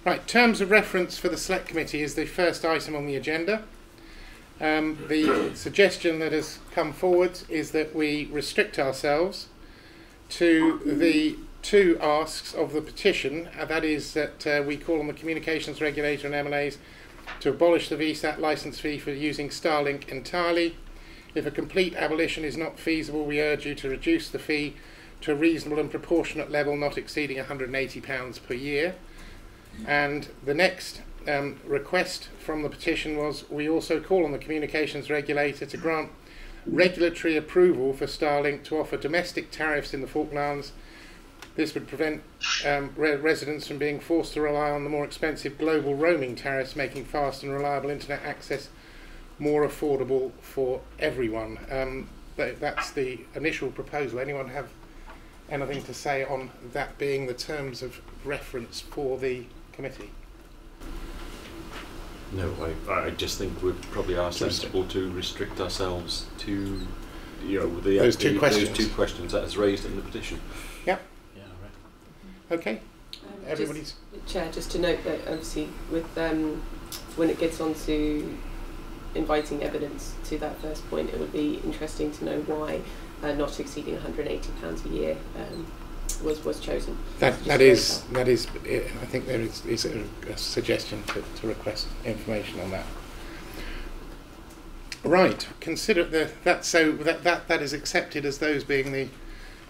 Right, terms of reference for the Select Committee is the first item on the agenda. The suggestion that has come forward is that we restrict ourselves to the two asks of the petition, that is that we call on the communications regulator and MLAs to abolish the VSAT licence fee for using Starlink entirely. If a complete abolition is not feasible, we urge you to reduce the fee to a reasonable and proportionate level not exceeding £180 per year. And the next request from the petition was we also call on the communications regulator to grant regulatory approval for Starlink to offer domestic tariffs in the Falkland Islands. This would prevent residents from being forced to rely on the more expensive global roaming tariffs, making fast and reliable internet access more affordable for everyone. That's the initial proposal. Anyone have anything to say on that being the terms of reference for the committee? No, I just think we probably are sensible to restrict ourselves to those two questions that is raised in the petition. Yeah. Yeah. Right. Okay. Everybody's Chair, just to note that obviously with when it gets on to inviting evidence to that first point, it would be interesting to know why not exceeding £180 a year was chosen. That is. I think there is a suggestion to request information on that. Right. Consider that is accepted as those being the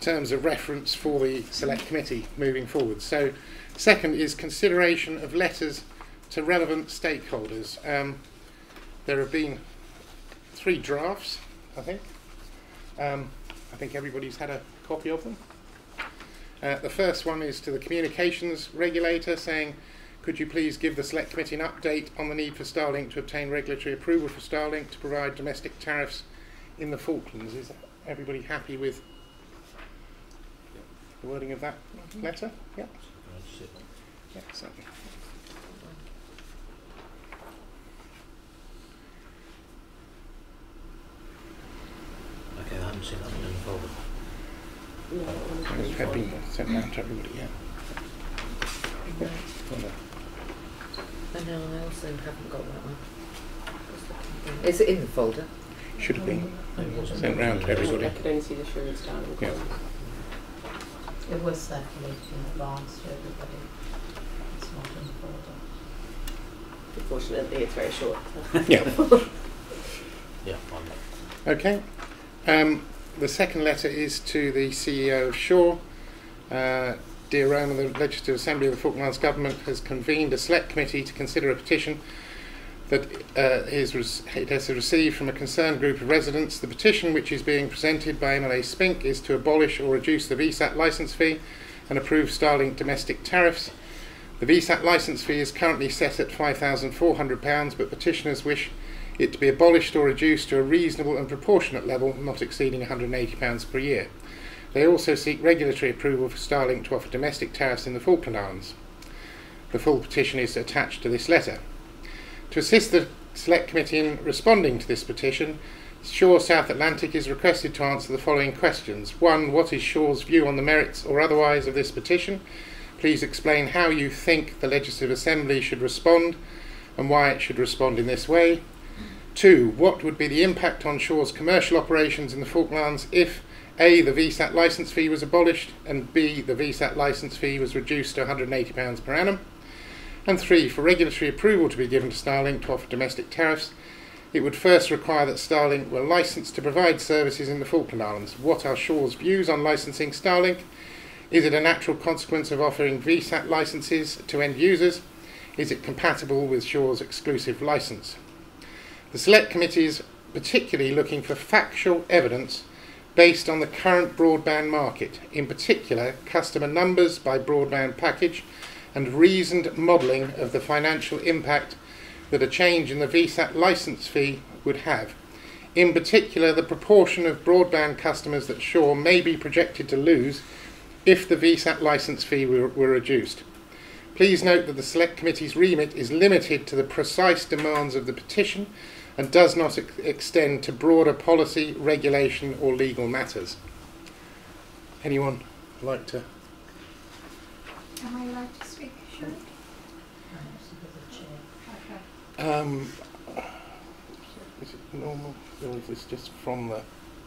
terms of reference for the Select Committee moving forward. So, second is consideration of letters to relevant stakeholders. There have been 3 drafts, I think. I think everybody's had a copy of them. The first one is to the communications regulator saying, could you please give the Select Committee an update on the need for Starlink to obtain regulatory approval for Starlink to provide domestic tariffs in the Falklands. Is everybody happy with the wording of that letter? Yeah. Yeah, certainly. Okay, I haven't seen that one in the folder. It's been sent round to everybody, yeah. And now I also haven't got that one. Is it in the folder? Should have been sent round to everybody. I could only see the assurance down in the Yeah. corner. It was circulated in advance to everybody. It's not in the folder. Unfortunately, it's very short. Yeah. Yeah, fine. Okay. The second letter is to the CEO of Shaw. Dear Roma, the Legislative Assembly of the Falkland Islands Government has convened a Select Committee to consider a petition that it has received from a concerned group of residents. The petition, which is being presented by MLA Spink, is to abolish or reduce the VSAT licence fee and approve Starlink domestic tariffs. The VSAT licence fee is currently set at £5,400, but petitioners wish it to be abolished or reduced to a reasonable and proportionate level, not exceeding £180 per year. They also seek regulatory approval for Starlink to offer domestic tariffs in the Falkland Islands. The full petition is attached to this letter. To assist the Select Committee in responding to this petition, Shaw South Atlantic is requested to answer the following questions. 1. What is Shaw's view on the merits or otherwise of this petition? Please explain how you think the Legislative Assembly should respond and why it should respond in this way. 2. What would be the impact on Shaw's commercial operations in the Falklands if A. the VSAT licence fee was abolished and B. the VSAT licence fee was reduced to £180 per annum? And 3. For regulatory approval to be given to Starlink to offer domestic tariffs, it would first require that Starlink were licensed to provide services in the Falkland Islands. What are Shaw's views on licensing Starlink? Is it a natural consequence of offering VSAT licenses to end users? Is it compatible with Shaw's exclusive licence? The Select Committee is particularly looking for factual evidence based on the current broadband market, in particular customer numbers by broadband package and reasoned modelling of the financial impact that a change in the VSAT licence fee would have. In particular, the proportion of broadband customers that Shaw may be projected to lose if the VSAT licence fee were reduced. Please note that the Select Committee's remit is limited to the precise demands of the petition and does not extend to broader policy, regulation or legal matters. Anyone like to? Am I allowed to speak? Sure. Is it normal, or is this just from the...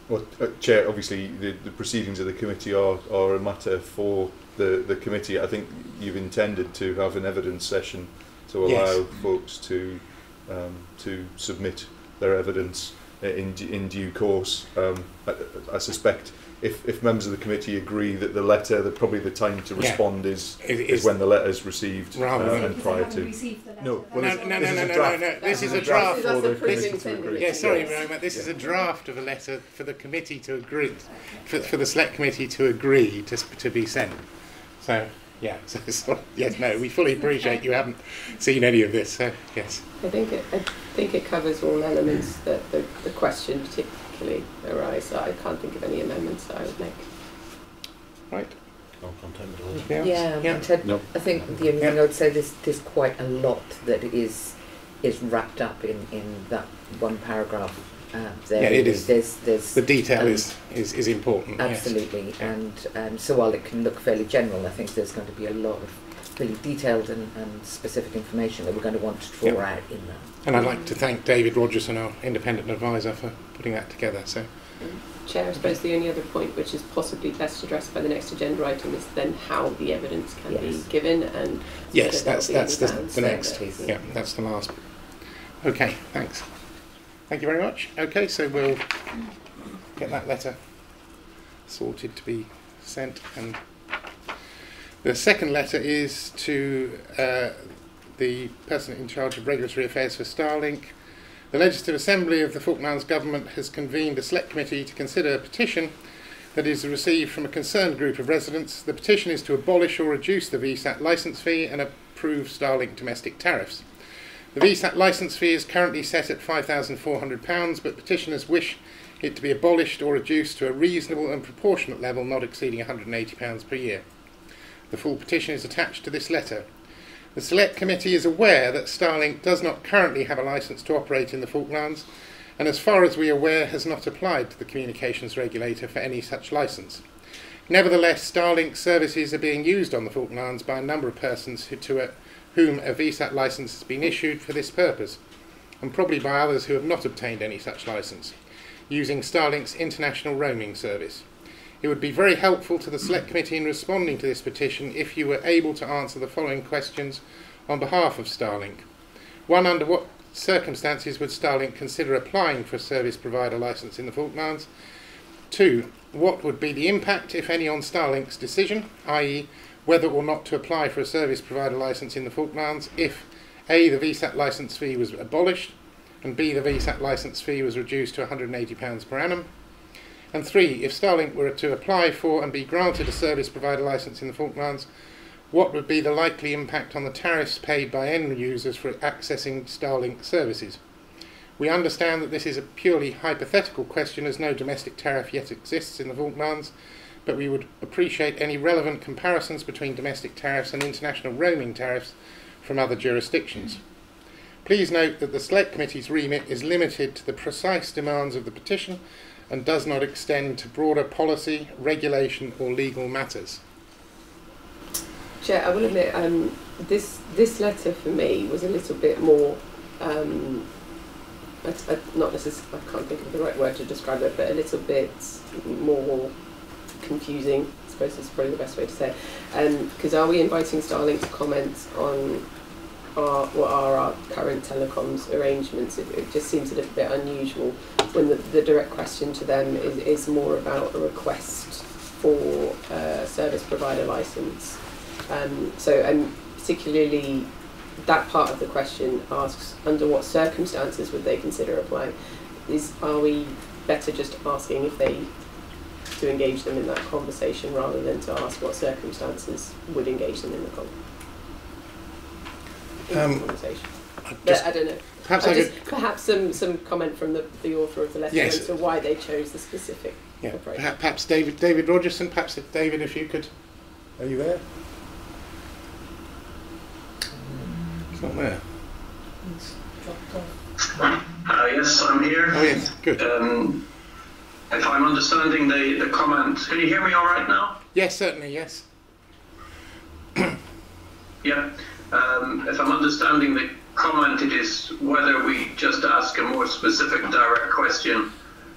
Well, Chair, obviously the proceedings of the committee are a matter for the committee. I think you've intended to have an evidence session to allow folks to submit their evidence in due course. I suspect if members of the committee agree that the letter, that probably the time to respond is when the letter is received and prior to. No, this is a draft. Yeah, sorry, Roma. This is a draft of a letter for the committee to agree, for the select committee to agree to be sent. So, yeah. So, yes, no, we fully appreciate you haven't seen any of this. So, yes. I think it covers all elements that the question particularly arise. So I can't think of any amendments that I would make. Right. Yeah. I think the only thing I would say there's quite a lot that is wrapped up in that one paragraph. There. Yeah, it is. There's the detail is important. Absolutely, yes. And so while it can look fairly general, I think there's going to be a lot of really detailed and specific information that we're going to want to draw out in that. And I'd like to thank David Rogerson, our independent advisor, for putting that together. So, Chair, I suppose the only other point which is possibly best addressed by the next agenda item is then how the evidence can be given, and yes, that's the next. Yeah, that's the last. Okay, thanks. Thank you very much. Okay, so we'll get that letter sorted to be sent. And the second letter is to the person in charge of regulatory affairs for Starlink. The Legislative Assembly of the Falkland Islands Government has convened a select committee to consider a petition that is received from a concerned group of residents. The petition is to abolish or reduce the VSAT licence fee and approve Starlink domestic tariffs. The VSAT licence fee is currently set at £5,400, but petitioners wish it to be abolished or reduced to a reasonable and proportionate level not exceeding £180 per year. The full petition is attached to this letter. The Select Committee is aware that Starlink does not currently have a licence to operate in the Falklands, and as far as we are aware has not applied to the communications regulator for any such licence. Nevertheless, Starlink services are being used on the Falklands by a number of persons to whom a VSAT licence has been issued for this purpose, and probably by others who have not obtained any such licence, using Starlink's international roaming service. It would be very helpful to the Select Committee in responding to this petition if you were able to answer the following questions on behalf of Starlink. 1. Under what circumstances would Starlink consider applying for a service provider licence in the Falklands? 2. What would be the impact, if any, on Starlink's decision, i.e. whether or not to apply for a service provider licence in the Falklands if A. the VSAT licence fee was abolished, and B. the VSAT licence fee was reduced to £180 per annum? And 3. If Starlink were to apply for and be granted a service provider licence in the Falklands, what would be the likely impact on the tariffs paid by end users for accessing Starlink services? We understand that this is a purely hypothetical question as no domestic tariff yet exists in the Falklands, but we would appreciate any relevant comparisons between domestic tariffs and international roaming tariffs from other jurisdictions. Please note that the Select Committee's remit is limited to the precise demands of the petition and does not extend to broader policy, regulation or legal matters. Chair, I will admit, this letter for me was a little bit more, not necessarily, I can't think of the right word to describe it, but a little bit more confusing, I suppose is probably the best way to say it. Because are we inviting Starlink to comment on what are our current telecoms arrangements? It just seems a little bit unusual when the direct question to them is more about a request for a service provider licence. So particularly that part of the question asks under what circumstances would they consider applying. Are we better just asking if they to engage them in that conversation rather than to ask what circumstances would engage them in the conversation? But I don't know. Perhaps some comment from the author of the letter as to why they chose the specific approach. Perhaps David Rogerson. Perhaps David, if you could. Are you there? It's not there. It's dropped off. Yes, I'm here. Oh yes, good. If I'm understanding the comment, can you hear me all right now? Yes, certainly, yes. Yeah. If I'm understanding the comment, it is whether we just ask a more specific direct question,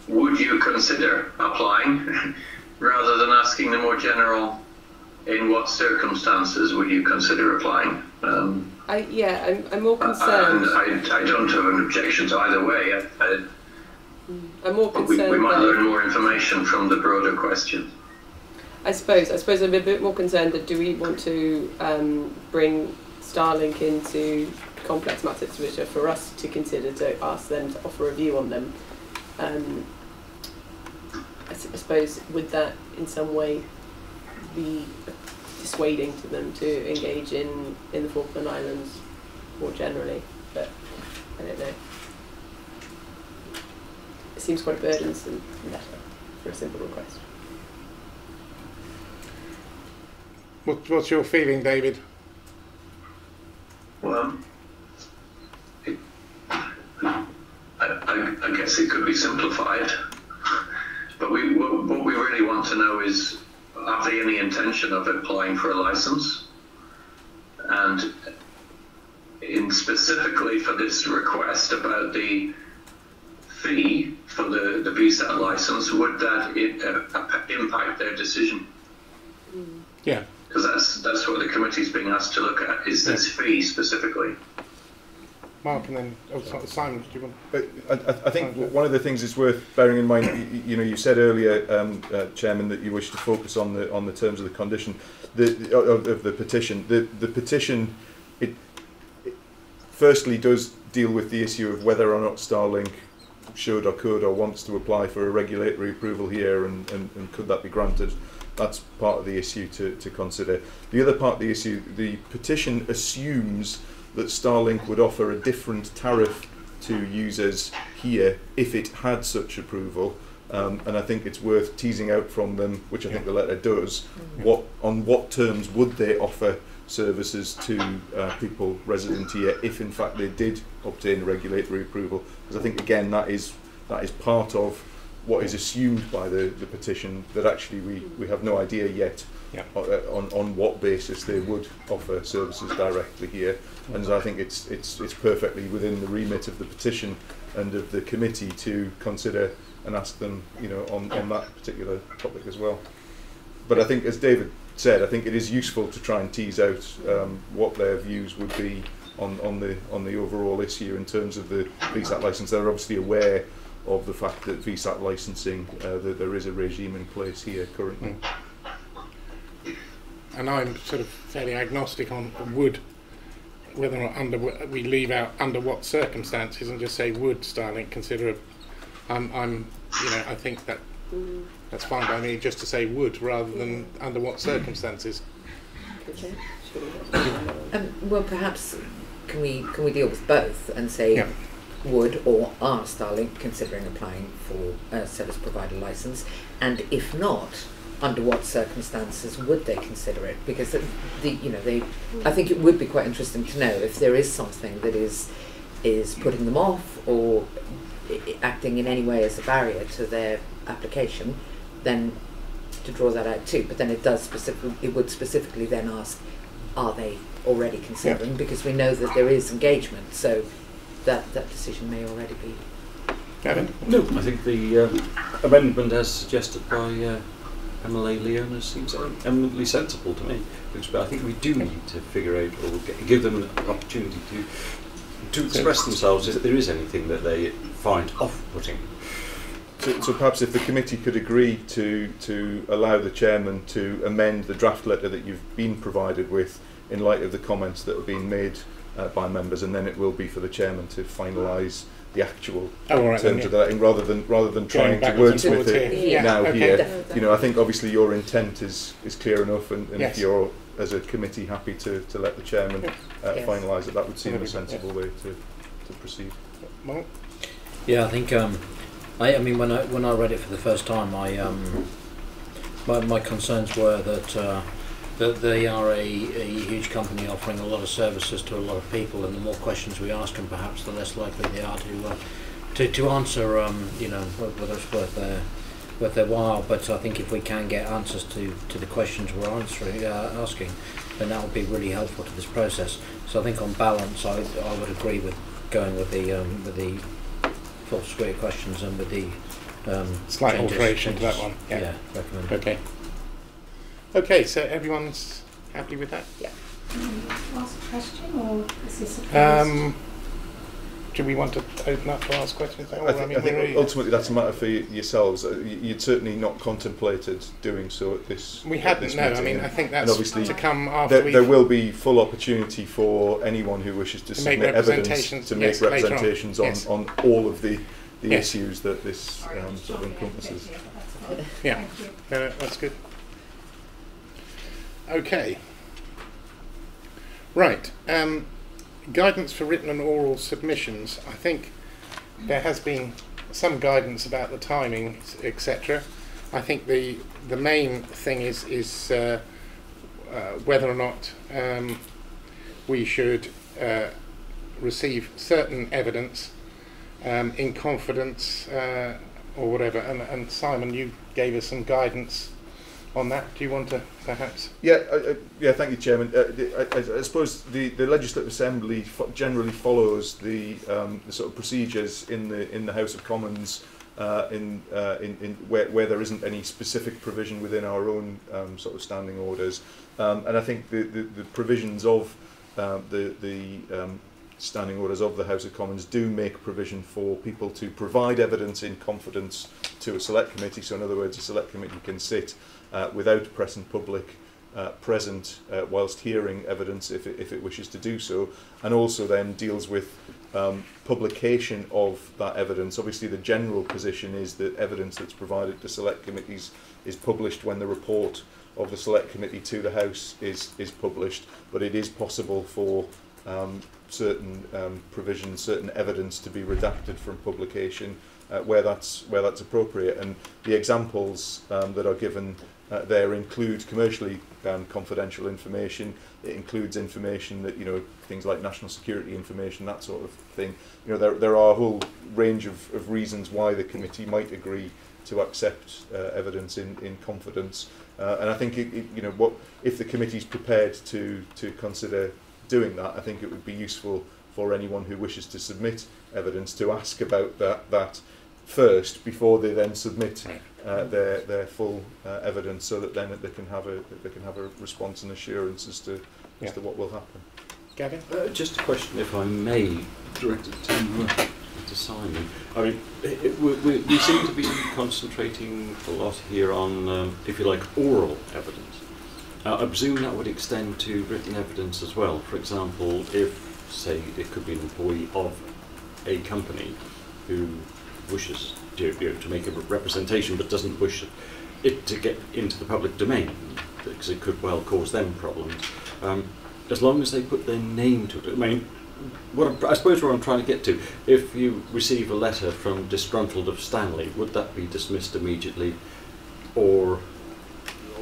would you consider applying, rather than asking the more general, in what circumstances would you consider applying? I'm more concerned. I don't have an objection to either way. I'm more concerned. We might learn more information from the broader question. I suppose I'm a bit more concerned that do we want to bring Starlink into complex matters which are for us to consider, to ask them to offer a view on them. I suppose would that in some way be dissuading to them to engage in the Falkland Islands more generally, but I don't know. It seems quite a burdensome letter for a simple request. What's your feeling, David? Well, I guess it could be simplified, but what we really want to know is, have they any intention of applying for a license? And specifically for this request about the fee for the VSAT license, would that impact their decision? Yeah. Because that's what the committee's being asked to look at, is this fee specifically. Mark, and then Simon, do you want? I think one of the things is worth bearing in mind. You said earlier, Chairman, that you wish to focus on the terms of the condition, of the petition. The petition, it firstly does deal with the issue of whether or not Starlink should or could or wants to apply for a regulatory approval here, and could that be granted. That's part of the issue to consider. The other part of the issue, the petition assumes that Starlink would offer a different tariff to users here if it had such approval, and I think it's worth teasing out from them, which I think the letter does, on what terms would they offer services to people resident here if in fact they did obtain regulatory approval, because I think again that is part of what is assumed by the petition, that actually we have no idea yet on what basis they would offer services directly here. And so I think it's perfectly within the remit of the petition and of the committee to consider and ask them, on that particular topic as well. But I think, as David said, I think it is useful to try and tease out what their views would be on the overall issue in terms of the VSAT license. They're obviously aware of the fact that VSAT licensing, that there is a regime in place here currently. And I'm sort of fairly agnostic on whether or not we leave out under what circumstances and just say would Starlink consider it. I think that's fine by me, just to say would rather than under what circumstances. Well, perhaps can we deal with both and say would or are Starlink considering applying for a service provider license, and if not, under what circumstances would they consider it? Because I think it would be quite interesting to know if there is something that is putting them off or acting in any way as a barrier to their application, then to draw that out too. But then it would specifically then ask, are they already considering? Because we know that there is engagement, so that decision may already be. Gavin? No, I think the amendment as suggested by MLA Leona seems eminently sensible to me. But I think we do need to figure out, or give them an opportunity to express themselves if there is anything that they find off-putting. So perhaps if the committee could agree to allow the chairman to amend the draft letter that you've been provided with in light of the comments that have been made by members, and then it will be for the chairman to finalise the actual terms of the letting, rather than trying to wordsmith it here. Definitely. I think obviously your intent is clear enough, and if you're as a committee happy to let the chairman finalise it, that would seem a sensible way to proceed. Mark? Yeah, I think I mean when I read it for the first time, my concerns were that they are a huge company offering a lot of services to a lot of people, and the more questions we ask them, perhaps the less likely they are to answer. Whether it's worth worth their while. But I think if we can get answers to the questions we're asking, then that would be really helpful to this process. So I think on balance, I would agree with going with the full suite of questions and with the slight alteration to that one. Yeah, recommend. Okay. Okay, so everyone's happy with that? Yeah. Ask a question, or is this a closed? Do we want to open up to ask questions? I think ultimately that's a matter for yourselves. You'd certainly not contemplated doing so at this. We hadn't. No, I mean, I think that's obviously to come after. There will be full opportunity for anyone who wishes to submit evidence to make representations on all of the issues that this sort of encompasses. Yeah, that's good. Okay. Right. Guidance for written and oral submissions. I think there has been some guidance about the timing, etc. I think the main thing is whether or not we should receive certain evidence in confidence or whatever. And Simon, you gave us some guidance on that. Do you want to perhaps? Yeah, thank you, Chairman. I suppose the Legislative Assembly generally follows the sort of procedures in the House of Commons in where there isn't any specific provision within our own sort of standing orders, and I think the provisions of the standing orders of the House of Commons do make provision for people to provide evidence in confidence to a select committee. So in other words, a select committee can sit without press and public present whilst hearing evidence if it wishes to do so, and also then deals with publication of that evidence. Obviously the general position is that evidence that's provided to select committees is published when the report of the select committee to the House is published, but it is possible for certain provisions, certain evidence to be redacted from publication where that's appropriate. And the examples that are given there include commercially confidential information. It includes information that, things like national security information, that sort of thing. There are a whole range of reasons why the committee might agree to accept evidence in confidence. And I think if the committee is prepared to consider doing that, I think it would be useful for anyone who wishes to submit evidence to ask about that first before they then submit their full evidence, so that then they can have a response and assurance as to what will happen. Gavin? Just a question, if I may, directed to Simon. I mean, we seem to be concentrating a lot here on, if you like, oral evidence. I presume that would extend to written evidence as well. For example, if, say, it could be an employee of a company who wishes to make a representation but doesn't wish it to get into the public domain, because it could well cause them problems. As long as they put their name to it. I mean, I suppose what I'm trying to get to, if you receive a letter from disgruntled of Stanley, would that be dismissed immediately, or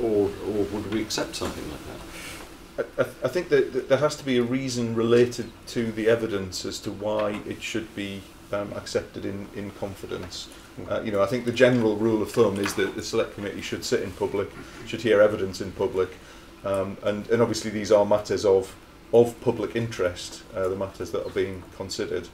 would we accept something like that? I think that there has to be a reason related to the evidence as to why it should be accepted in confidence. I think the general rule of thumb is that the select committee should sit in public, should hear evidence in public, and obviously these are matters of public interest, the matters that are being considered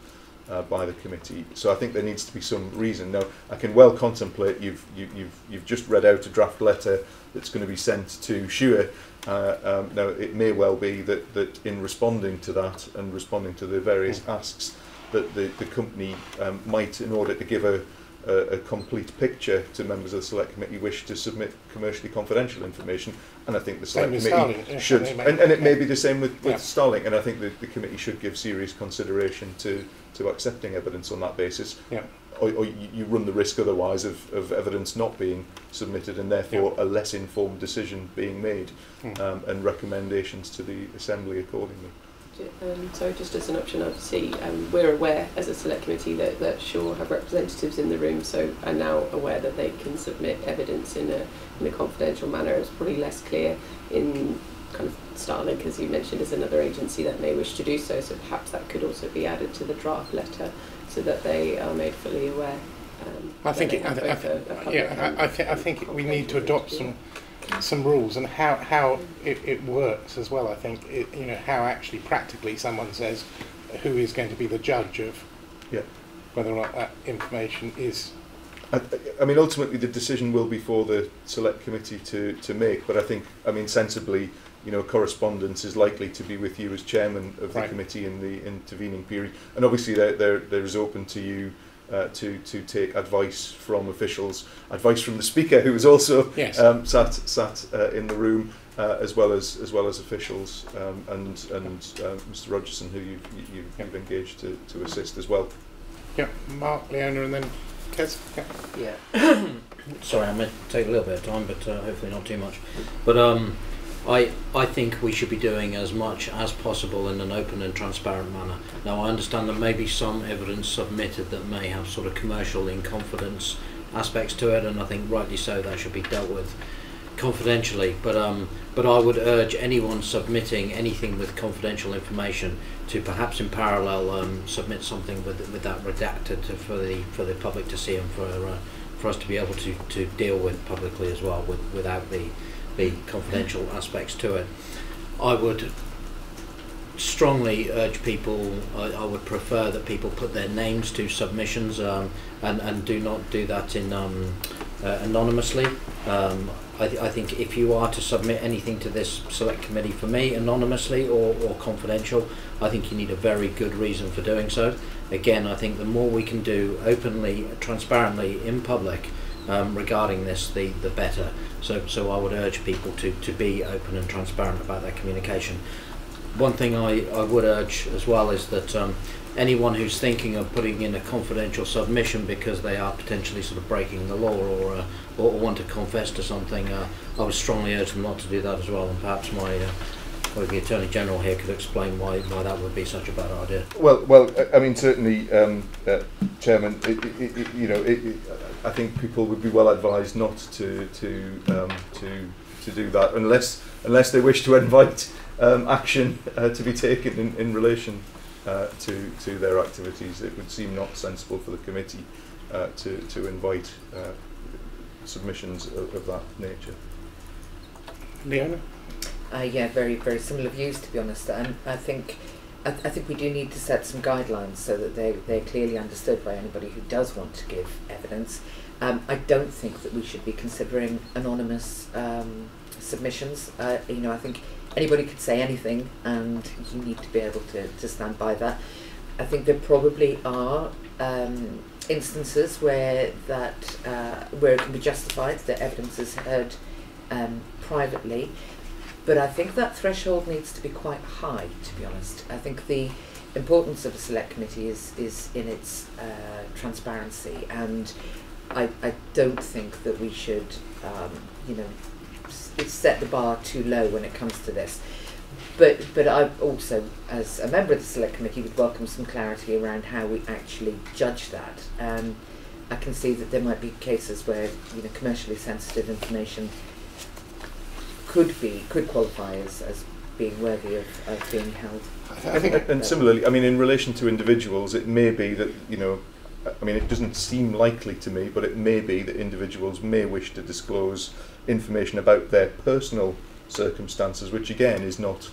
by the committee. So I think there needs to be some reason. Now, I can well contemplate you've just read out a draft letter that's going to be sent to SURE. Now, it may well be that in responding to that and responding to the various asks, that the company might, in order to give a complete picture to members of the select committee, wish to submit commercially confidential information, and I think the select committee should, and it may be the same with Starlink, and I think the committee should give serious consideration to accepting evidence on that basis. Yeah. Or you run the risk otherwise of evidence not being submitted, and therefore a less informed decision being made, and recommendations to the Assembly accordingly. So just as an option, obviously, we're aware as a select committee that SURE have representatives in the room, so are now aware that they can submit evidence in a confidential manner. It's probably less clear in kind of Starlink, as you mentioned, as another agency that may wish to do so. So perhaps that could also be added to the draft letter, so that they are made fully aware. I think I think we need to adopt some rules and how it works as well. I think how actually practically someone says who is going to be the judge of whether or not that information is. I mean, ultimately the decision will be for the select committee to make, but I think, I mean, sensibly, correspondence is likely to be with you as chairman of the committee in the intervening period, and obviously there is open to you to take advice from officials, advice from the speaker, who is also sat in the room, as well as officials, and Mr. Rogerson, who you've engaged to assist as well. Yeah, Mark, Leona, and then Kes. Yeah. Sorry, I meant to take a little bit of time, but hopefully not too much. But I think we should be doing as much as possible in an open and transparent manner. Now, I understand there may be some evidence submitted that may have sort of commercial in confidence aspects to it, and I think rightly so that should be dealt with confidentially. But I would urge anyone submitting anything with confidential information to perhaps in parallel submit something with that redacted for the public to see, and for us to be able to deal with publicly as well, without the confidential aspects to it. I would strongly urge people, I would prefer that people put their names to submissions, and do not do that in anonymously. I think if you are to submit anything to this select committee for me anonymously or confidential, I think you need a very good reason for doing so. Again, I think the more we can do openly, transparently in public regarding this, the better. So I would urge people to be open and transparent about their communication. One thing I would urge as well is that anyone who's thinking of putting in a confidential submission because they are potentially sort of breaking the law or want to confess to something, I would strongly urge them not to do that as well. And perhaps the Attorney General here could explain why that would be such a bad idea. Well, I mean, certainly, Chairman, I think people would be well advised not to do that unless they wish to invite action to be taken in relation to their activities. It would seem not sensible for the committee to invite submissions of that nature. Leona? Yeah, very, very similar views, to be honest. And I think we do need to set some guidelines so that they're clearly understood by anybody who does want to give evidence. I don't think that we should be considering anonymous submissions. I think anybody could say anything, and you need to be able to stand by that. I think there probably are instances where it can be justified that evidence is heard privately. But I think that threshold needs to be quite high, to be honest. I think the importance of a select committee is in its transparency, and I don't think that we should, set the bar too low when it comes to this. But I also, as a member of the select committee, would welcome some clarity around how we actually judge that. I can see that there might be cases where commercially sensitive information could qualify as being worthy of being held. I think, and similarly, I mean, in relation to individuals, it may be that, I mean, it doesn't seem likely to me, but it may be that individuals may wish to disclose information about their personal circumstances, which again is not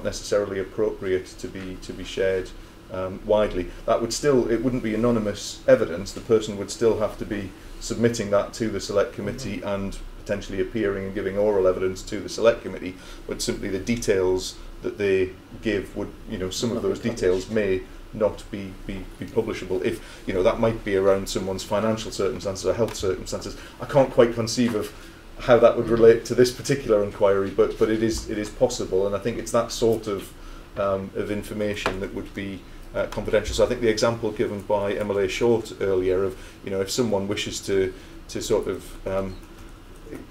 necessarily appropriate to be shared widely. That would still, it wouldn't be anonymous evidence. The person would still have to be submitting that to the select committee and potentially appearing and giving oral evidence to the select committee, but simply the details that they give would, some of those details may not be publishable. If that might be around someone's financial circumstances or health circumstances. I can't quite conceive of how that would relate to this particular inquiry, but it is possible, and I think it's that sort of information that would be confidential. So I think the example given by MLA Short earlier of if someone wishes to sort of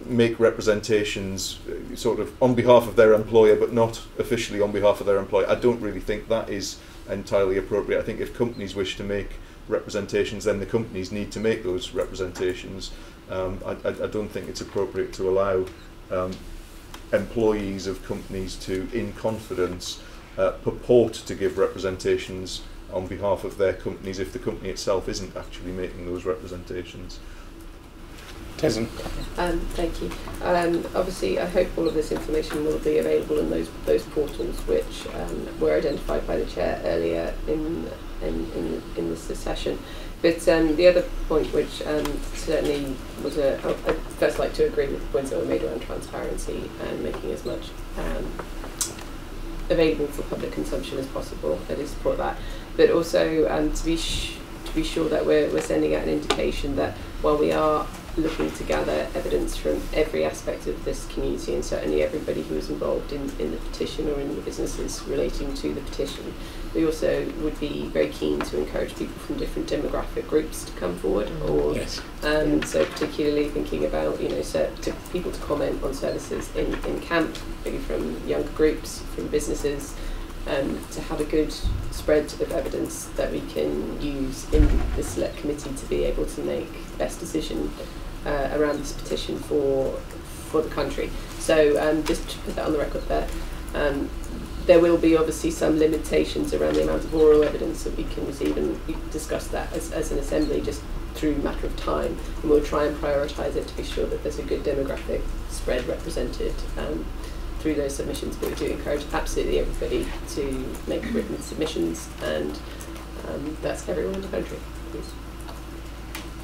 make representations sort of on behalf of their employer but not officially on behalf of their employer, I don't really think that is entirely appropriate. I think if companies wish to make representations, then the companies need to make those representations. I don't think it's appropriate to allow employees of companies to, in confidence, purport to give representations on behalf of their companies if the company itself isn't actually making those representations. Tessin. Thank you. Obviously, I hope all of this information will be available in those portals which were identified by the chair earlier in this session. But the other point, which certainly was I'd first like to agree with the points that were made around transparency and making as much available for public consumption as possible. I do support that, but also to be sure that we're sending out an indication that while we are looking to gather evidence from every aspect of this community, and certainly everybody who is involved in the petition or in the businesses relating to the petition, we also would be very keen to encourage people from different demographic groups to come forward, or Yes. so particularly thinking about to people to comment on services in camp, maybe from younger groups, from businesses, to have a good spread of evidence that we can use in the select committee to be able to make the best decision around this petition for the country. So just to put that on the record there will be obviously some limitations around the amount of oral evidence that we can receive, and we discussed that as an assembly just through a matter of time, and we'll try and prioritise it to be sure that there's a good demographic spread represented through those submissions. But we do encourage absolutely everybody to make written submissions, and that's everyone in the country, please.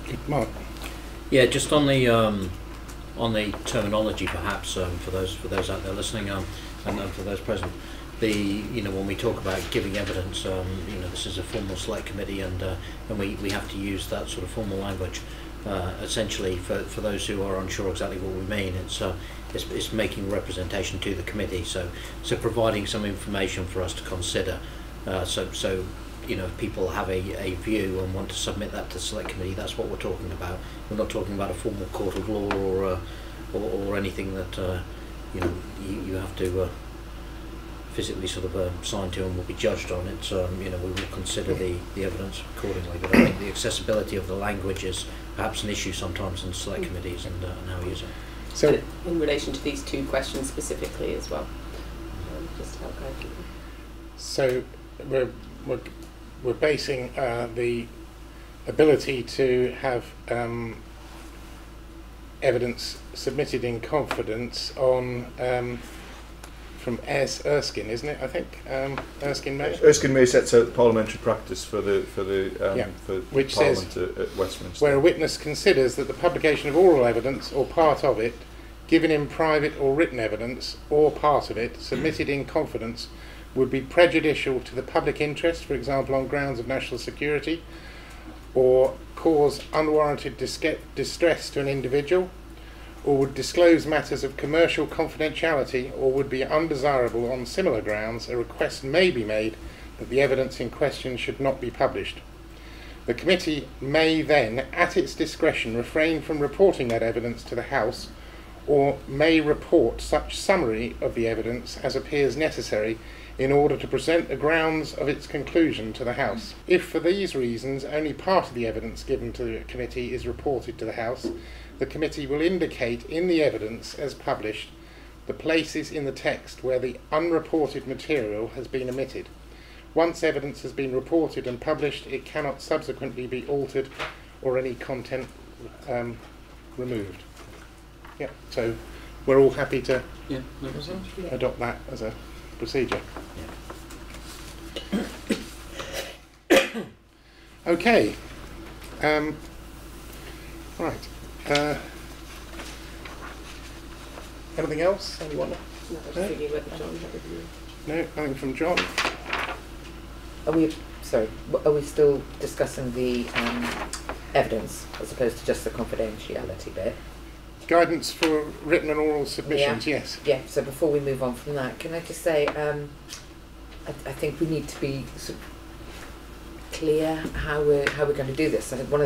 Good. Mark. Yeah, just on the terminology, perhaps for those out there listening, and for those present, when we talk about giving evidence, this is a formal select committee, and we have to use that sort of formal language. Essentially, for those who are unsure exactly what we mean, it's making representation to the committee. So providing some information for us to consider. So if people have a view and want to submit that to the select committee, that's what we're talking about. We're not talking about a formal court of law or anything that you have to physically sort of sign to and will be judged on. It's we will consider the evidence accordingly. But I think the accessibility of the language is perhaps an issue sometimes in select committees and how we use it. So in relation to these two questions specifically as well, just to help guide people. So we're basing the ability to have evidence submitted in confidence on from Erskine, isn't it? I think Erskine May. Erskine May sets out the parliamentary practice for which Parliament says, at Westminster. where a witness considers that the publication of oral evidence or part of it, given in private or written evidence or part of it, submitted in confidence, would be prejudicial to the public interest, for example on grounds of national security, or cause unwarranted distress to an individual, or would disclose matters of commercial confidentiality, or would be undesirable on similar grounds, a request may be made that the evidence in question should not be published. The committee may then, at its discretion, refrain from reporting that evidence to the House, or may report such summary of the evidence as appears necessary in order to present the grounds of its conclusion to the House. If for these reasons only part of the evidence given to the committee is reported to the House, the committee will indicate in the evidence as published the places in the text where the unreported material has been omitted. Once evidence has been reported and published, it cannot subsequently be altered or any content removed. Yeah, so we're all happy to adopt that as a procedure. Yeah. Okay. Right. Anything else? Anyone? No, I was just thinking whether John had a view. No, nothing from John. Are we still discussing the evidence as opposed to just the confidentiality bit? Guidance for written and oral submissions, yes. Yeah, so before we move on from that, can I just say, I think we need to be sort of clear how we're going to do this. I think one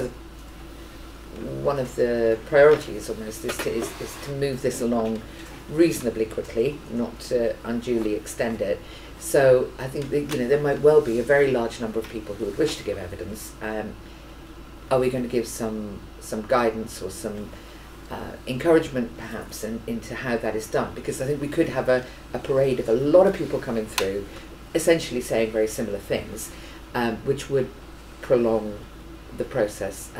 of the priorities almost is to move this along reasonably quickly, not to unduly extend it. So I think that, there might well be a very large number of people who would wish to give evidence. Are we going to give some guidance or some encouragement perhaps into how that is done? Because I think we could have a parade of a lot of people coming through essentially saying very similar things, which would prolong the process,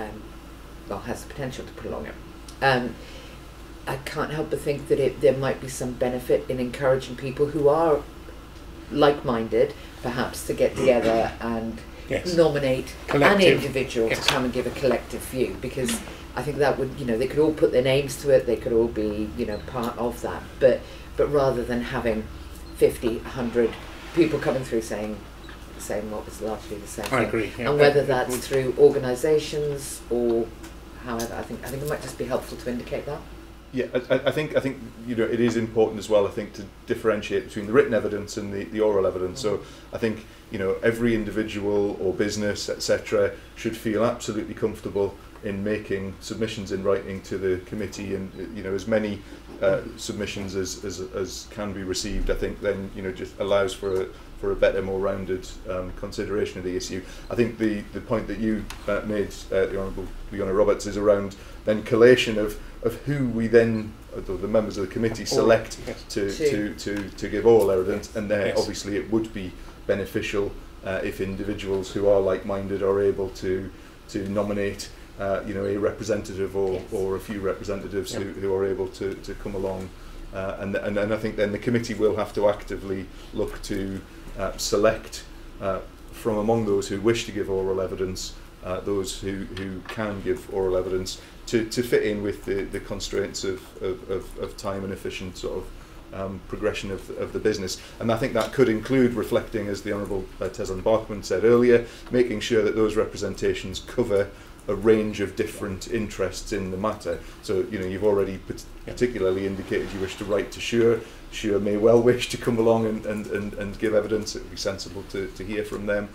well, has the potential to prolong it. I can't help but think that there might be some benefit in encouraging people who are like-minded, perhaps, to get together and nominate an individual to come and give a collective view, because I think that would, they could all put their names to it, they could all be, part of that, but rather than having 50, 100 people coming through saying what was largely the same thing. I agree. Yeah, and whether that's through organisations or however, I think it might just be helpful to indicate that. Yeah, I think it is important as well, I think, to differentiate between the written evidence and the oral evidence. So I think every individual or business, etc., should feel absolutely comfortable in making submissions in writing to the committee, and as many submissions as can be received. I think then just allows for a better, more rounded consideration of the issue. I think the point that you made, the Honourable Leona Roberts, is around then collation of who we then, the members of the committee, select to give oral evidence, and then obviously it would be beneficial if individuals who are like-minded are able to nominate a representative or a few representatives who are able to come along, and I think then the committee will have to actively look to select from among those who wish to give oral evidence those who can give oral evidence to fit in with the constraints of time and efficient sort of progression of the business. And I think that could include reflecting, as the Honourable Teslin Barkman said earlier, making sure that those representations cover a range of different interests in the matter. So you've already particularly indicated you wish to write to SURE. SURE may well wish to come along and give evidence. It would be sensible to hear from them.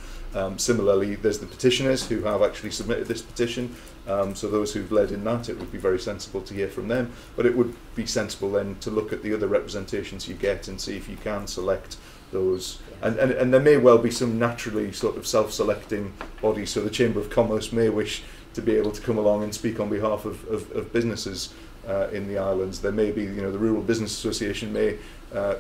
Similarly, there's the petitioners who have actually submitted this petition. So those who've led in that, it would be very sensible to hear from them. But it would be sensible then to look at the other representations you get and see if you can select those. And there may well be some naturally sort of self-selecting bodies. So the Chamber of Commerce may wish to be able to come along and speak on behalf of businesses in the islands. There may be, the Rural Business Association may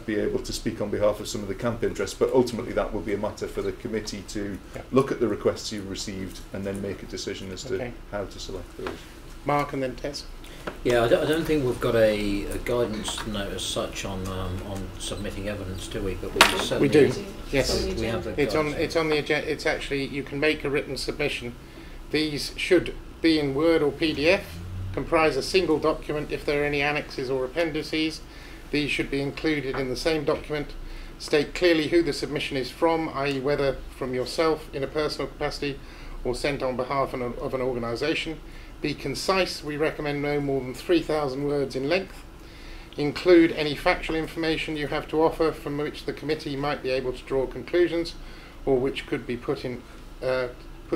be able to speak on behalf of some of the camp interests, but ultimately that will be a matter for the committee to look at the requests you've received and then make a decision as to how to select those. Mark and then Tess. Yeah, I don't think we've got a guidance note as such on submitting evidence, do we? But we certainly do. Yes, we have the it's on the agenda. It's actually, you can make a written submission. These should be in Word or PDF, comprise a single document. If there are any annexes or appendices, these should be included in the same document. State clearly who the submission is from, i.e. whether from yourself in a personal capacity or sent on behalf of an organisation. Be concise. We recommend no more than 3,000 words in length. Include any factual information you have to offer from which the committee might be able to draw conclusions, or which could be put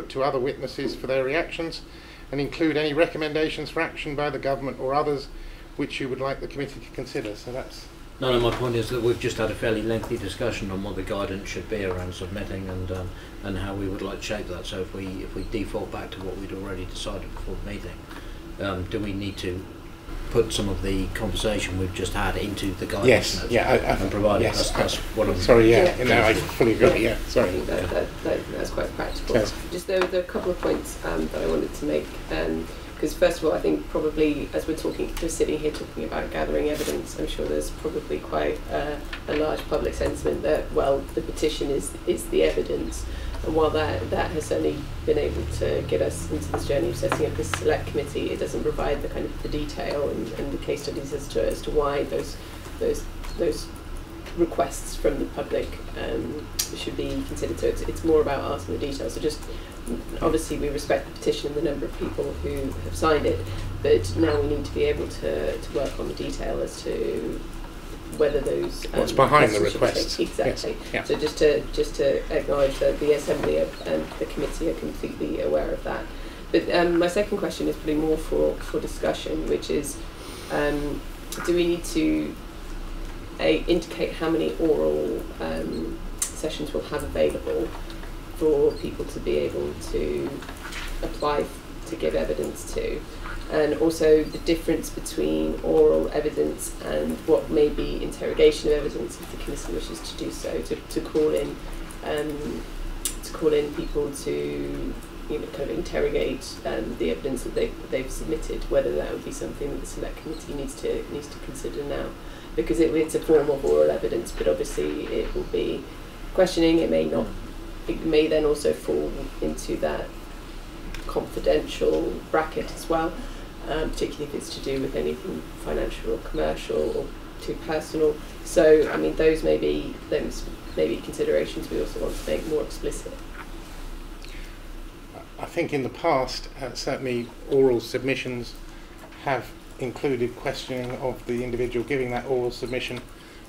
to other witnesses for their reactions, and include any recommendations for action by the government or others which you would like the committee to consider. So that's... No, my point is that we've just had a fairly lengthy discussion on what the guidance should be around submitting and how we would like to shape that. So if we default back to what we'd already decided before the meeting, do we need to put some of the conversation we've just had into the guidance notes? And provide it? That's what I'm... Sorry, no, I fully agree, sorry. I think that's quite practical. Yes. Just there were a couple of points that I wanted to make. Because first of all, I think probably as we're sitting here talking about gathering evidence, I'm sure there's probably quite a large public sentiment that, well, the petition is the evidence. And while that has certainly been able to get us into this journey of setting up this select committee, it doesn't provide the kind of the detail and the case studies as to why those requests from the public should be considered. So it's more about asking the details. So just obviously we respect the petition and the number of people who have signed it, but now we need to be able to work on the detail as to whether those what's behind the request. Exactly. Yes. So just to acknowledge that the Assembly and the committee are completely aware of that. But my second question is probably more for discussion, which is, do we need to indicate how many oral sessions we'll have available for people to be able to apply to give evidence to, and also the difference between oral evidence and what may be interrogation of evidence if the committee wishes to do so, to call call in people to kind of interrogate the evidence that they've submitted, whether that would be something that the select committee needs to consider now, because it's a form of oral evidence, but obviously it will be questioning. It may not. It may then also fall into that confidential bracket as well, particularly if it's to do with anything financial or commercial or too personal. So I mean, those may be considerations we also want to make more explicit. I think in the past, certainly oral submissions have included questioning of the individual giving that oral submission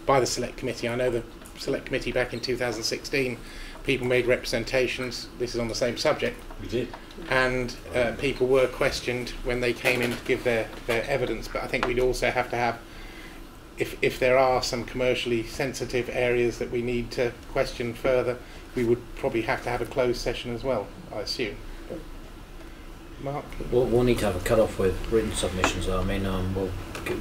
by the select committee. I know the select committee back in 2016, people made representations. This is on the same subject. We did. And people were questioned when they came in to give their evidence. But I think we'd also have to have, if there are some commercially sensitive areas that we need to question further, we would probably have to have a closed session as well, I assume. Mark? We'll need to have a cut-off with written submissions. I mean, we'll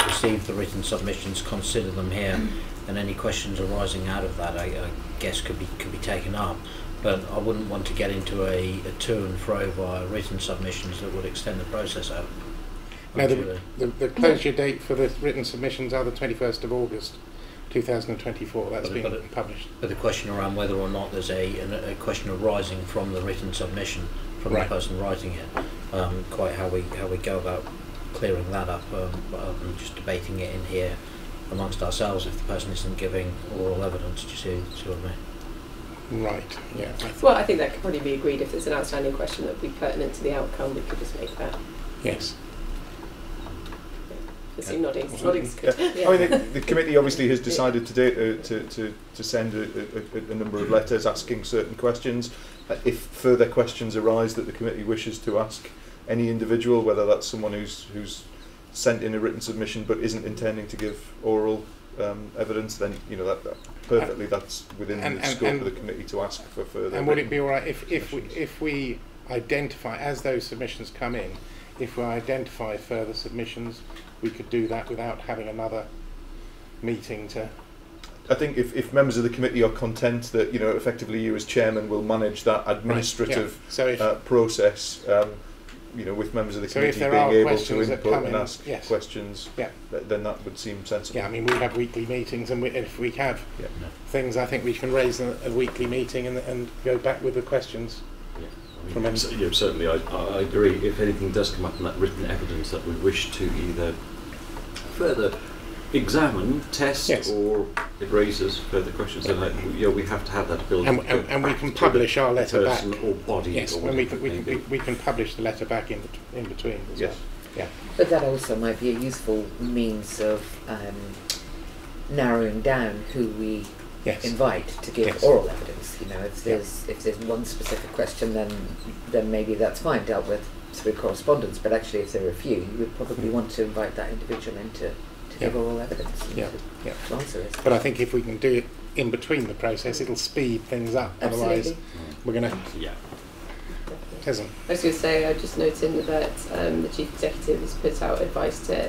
receive the written submissions, consider them here, and any questions arising out of that, I guess, could be taken up. But I wouldn't want to get into a to and fro via written submissions that would extend the process out. Now, the closure date for the written submissions are the 21st of August 2024. That's been published. But the question around whether or not there's a question arising from the written submission from Right. the person writing it, quite how we go about clearing that up, rather than just debating it in here amongst ourselves if the person isn't giving oral evidence. Do you see what I mean? Right, yeah. Well, I think that could probably be agreed. If there's an outstanding question that would be pertinent to the outcome, we could just make that. Yes. I see nodding. Nodding's good. Yeah. I mean, the committee obviously has decided today to send a number of letters asking certain questions. If further questions arise that the committee wishes to ask any individual, whether that's someone who's sent in a written submission but isn't intending to give oral evidence, then that perfectly that's within the scope of the committee to ask for further. And would it be all right if we identify, as those submissions come in, if we identify further submissions, we could do that without having another meeting to... I think if members of the committee are content that effectively you as chairman will manage that administrative process, with members of the committee being able to input and ask questions, then that would seem sensible. Yeah, I mean, we have weekly meetings, and if we have things, I think we can raise a weekly meeting and go back with the questions. I mean, certainly I agree. If anything does come up in that written evidence that we wish to either further examine, test, or it raises further questions, then we have to have that ability. And we can publish our letter back. Or body. Yes, or and we can publish the letter back in between as well. Yeah. But that also might be a useful means of narrowing down who we invite to give oral evidence. If there's one specific question, then maybe that's fine, dealt with through correspondence. But actually, if there are a few, you would probably want to invite that individual in to give oral evidence. To answer it. But I think if we can do it in between the process, it'll speed things up. Absolutely. Otherwise, we're going to. Tism. I was going to say, I just noted that the Chief Executive has put out advice to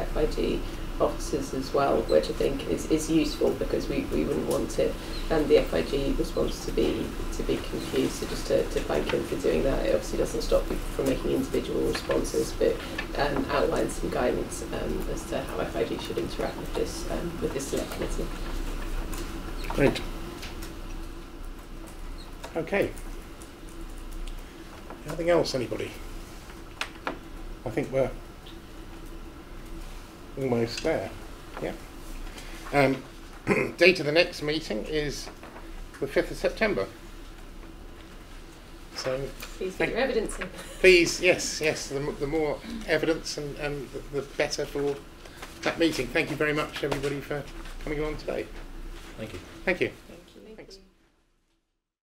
FIG officers as well, which I think is useful, because we wouldn't want it and the FIG response to be confused. So just to thank him for doing that. It obviously doesn't stop people from making individual responses, but outlines some guidance as to how FIG should interact with this select committee. Great. Okay. Anything else, anybody? I think we're almost there. Yeah. Date of the next meeting is the 5th of September. So please get your evidence in. Please, yes. The more evidence and the better for that meeting. Thank you very much, everybody, for coming along today. Thank you. Thank you. Thank you. Thanks.